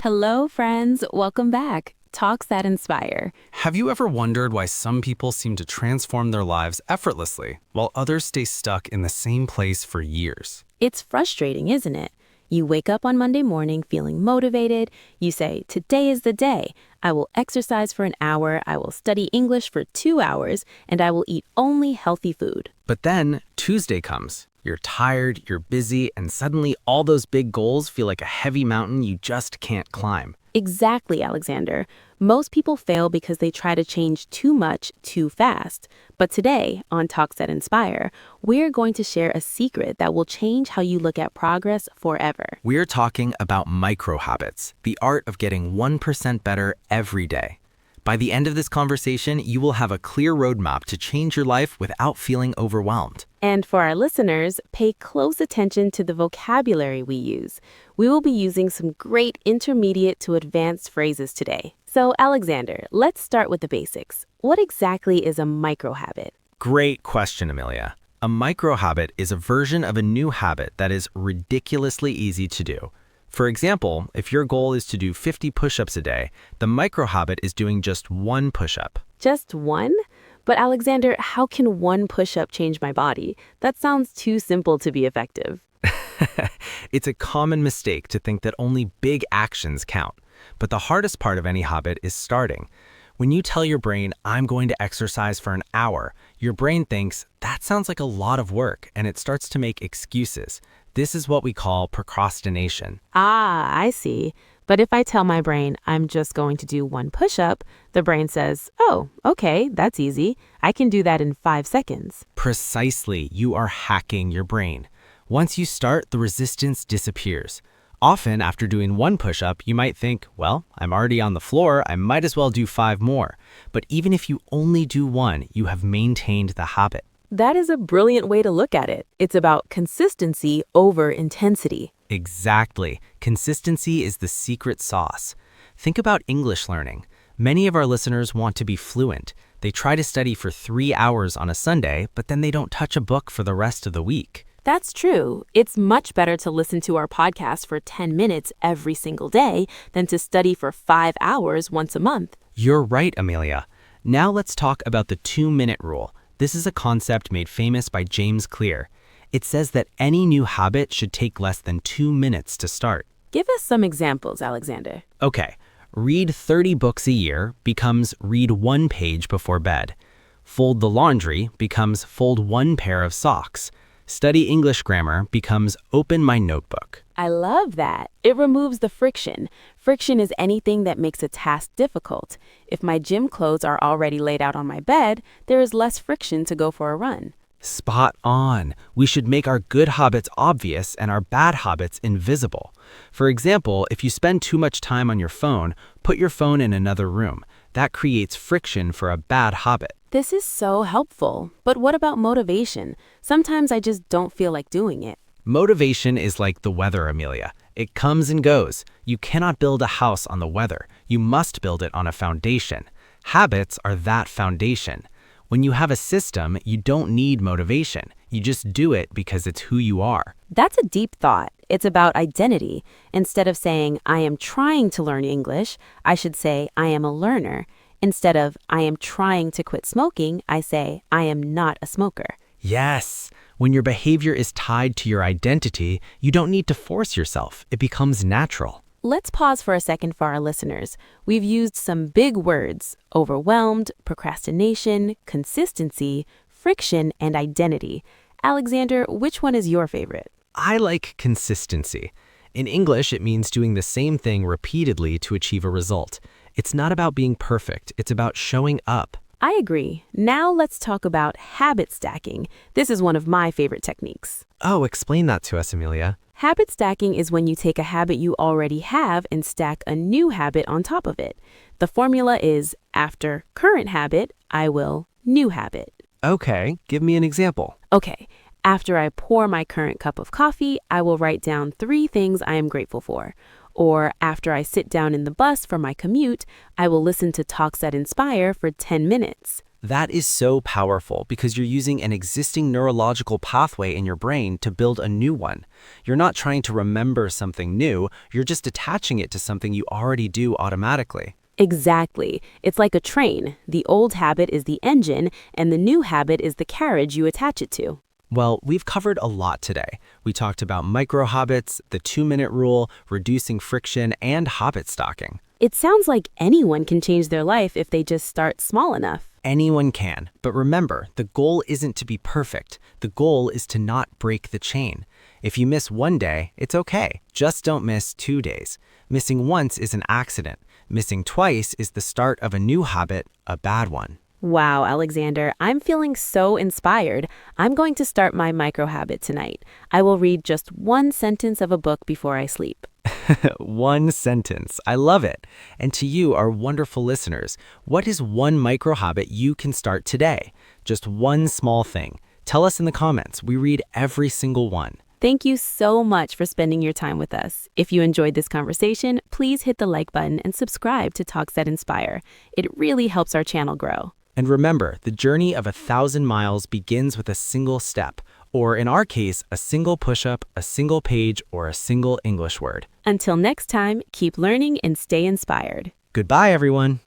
Hello, friends. Welcome back. Talks that inspire. Have you ever wondered why some people seem to transform their lives effortlessly, while others stay stuck in the same place for years? It's frustrating, isn't it? You wake up on Monday morning feeling motivated. You say, today is the day. I will exercise for an hour. I will study English for 2 hours, and I will eat only healthy food. But then Tuesday comes. You're tired, you're busy, and suddenly all those big goals feel like a heavy mountain you just can't climb. Exactly, Alexander. Most people fail because they try to change too much too fast. But today, on Talks That Inspire, we're going to share a secret that will change how you look at progress forever. We're talking about micro habits, the art of getting 1% better every day. By the end of this conversation, you will have a clear roadmap to change your life without feeling overwhelmed. And for our listeners, pay close attention to the vocabulary we use. We will be using some great intermediate to advanced phrases today. So, Alexander, let's start with the basics. What exactly is a micro habit? Great question, Amelia. A micro habit is a version of a new habit that is ridiculously easy to do. For example, if your goal is to do 50 push-ups a day, the micro habit is doing just one push-up. Just one? But Alexander, how can one push-up change my body? That sounds too simple to be effective. It's a common mistake to think that only big actions count. But the hardest part of any habit is starting. When you tell your brain, I'm going to exercise for an hour, your brain thinks, that sounds like a lot of work, and it starts to make excuses. This is what we call procrastination. Ah, I see. But if I tell my brain I'm just going to do one push-up, the brain says, oh, okay, that's easy. I can do that in 5 seconds. Precisely, you are hacking your brain. Once you start, the resistance disappears. Often, after doing one push-up, you might think, well, I'm already on the floor, I might as well do 5 more. But even if you only do one, you have maintained the habit. That is a brilliant way to look at it. It's about consistency over intensity. Exactly. Consistency is the secret sauce. Think about English learning. Many of our listeners want to be fluent. They try to study for 3 hours on a Sunday, but then they don't touch a book for the rest of the week. That's true. It's much better to listen to our podcast for 10 minutes every single day than to study for 5 hours once a month. You're right, Amelia. Now let's talk about the 2-minute rule. This is a concept made famous by James Clear. It says that any new habit should take less than 2 minutes to start. Give us some examples, Alexander. Okay, read 30 books a year becomes read 1 page before bed. Fold the laundry becomes fold 1 pair of socks. Study English grammar becomes open my notebook. I love that. It removes the friction. Friction is anything that makes a task difficult. If my gym clothes are already laid out on my bed, there is less friction to go for a run. Spot on. We should make our good habits obvious and our bad habits invisible. For example, if you spend too much time on your phone, put your phone in another room. That creates friction for a bad habit. This is so helpful. But what about motivation? Sometimes I just don't feel like doing it. Motivation is like the weather, Amelia. It comes and goes. You cannot build a house on the weather. You must build it on a foundation. Habits are that foundation. When you have a system, you don't need motivation. You just do it because it's who you are. That's a deep thought. It's about identity. Instead of saying, I am trying to learn English, I should say, I am a learner. Instead of, I am trying to quit smoking, I say, I am not a smoker. Yes. When your behavior is tied to your identity, you don't need to force yourself. It becomes natural. Let's pause for a second for our listeners. We've used some big words: overwhelmed, procrastination, consistency, friction, and identity. Alexander, which one is your favorite? I like consistency. In English, it means doing the same thing repeatedly to achieve a result. It's not about being perfect. It's about showing up. I agree. Now let's talk about habit stacking. This is one of my favorite techniques. Oh, explain that to us, Amelia. Habit stacking is when you take a habit you already have and stack a new habit on top of it. The formula is after current habit, I will new habit. Okay, give me an example. Okay, after I pour my current cup of coffee, I will write down 3 things I am grateful for. Or after I sit down in the bus for my commute, I will listen to Talks That Inspire for 10 minutes. That is so powerful because you're using an existing neurological pathway in your brain to build a new one. You're not trying to remember something new, you're just attaching it to something you already do automatically. Exactly. It's like a train. The old habit is the engine, and the new habit is the carriage you attach it to. Well, we've covered a lot today. We talked about micro habits, the 2-minute rule, reducing friction, and habit stocking. It sounds like anyone can change their life if they just start small enough. Anyone can, but remember, the goal isn't to be perfect. The goal is to not break the chain. If you miss one day, it's okay. Just don't miss 2 days. Missing once is an accident. Missing twice is the start of a new habit, a bad one. Wow, Alexander, I'm feeling so inspired. I'm going to start my micro habit tonight. I will read just one sentence of a book before I sleep. One sentence. I love it. And to you, our wonderful listeners, what is one micro habit you can start today? Just one small thing. Tell us in the comments. We read every single one. Thank you so much for spending your time with us. If you enjoyed this conversation, please hit the like button and subscribe to Talks That Inspire. It really helps our channel grow. And remember, the journey of 1,000 miles begins with a single step, or in our case, a single push-up, a single page, or a single English word. Until next time, keep learning and stay inspired. Goodbye, everyone.